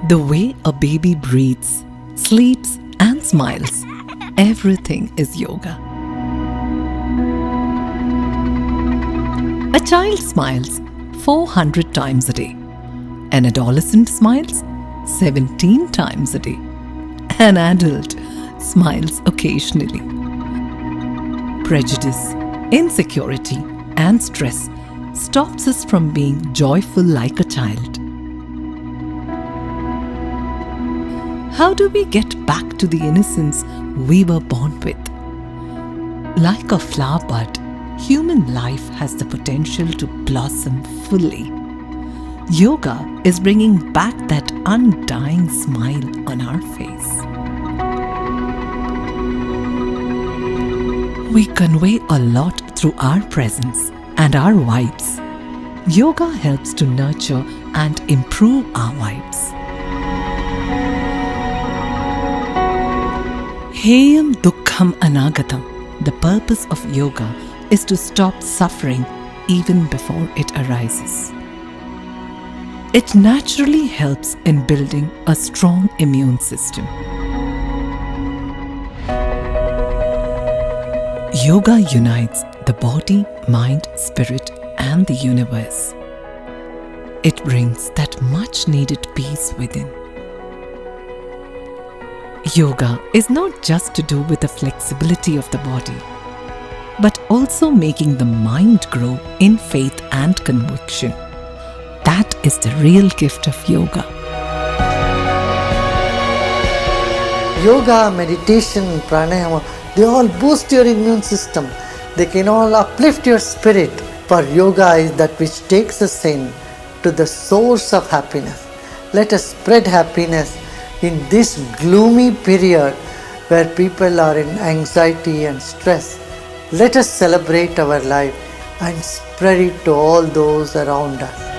The way a baby breathes, sleeps, and smiles, everything is yoga. A child smiles 400 times a day. An adolescent smiles 17 times a day. An adult smiles occasionally. Prejudice, insecurity, and stress stops us from being joyful like a child. How do we get back to the innocence we were born with? Like a flower bud, human life has the potential to blossom fully. Yoga is bringing back that undying smile on our face. We convey a lot through our presence and our vibes. Yoga helps to nurture and improve our vibes. Heyam Dukkham Anagatam. The purpose of yoga is to stop suffering even before it arises. It naturally helps in building a strong immune system. Yoga unites the body, mind, spirit, and the universe. It brings that much needed peace within. Yoga is not just to do with the flexibility of the body, but also making the mind grow in faith and conviction. That is the real gift of yoga. Yoga, meditation, pranayama, they all boost your immune system. They can all uplift your spirit. For yoga is that which takes us in to the source of happiness. Let us spread happiness in this gloomy period where people are in anxiety and stress. Let us celebrate our life and spread it to all those around us.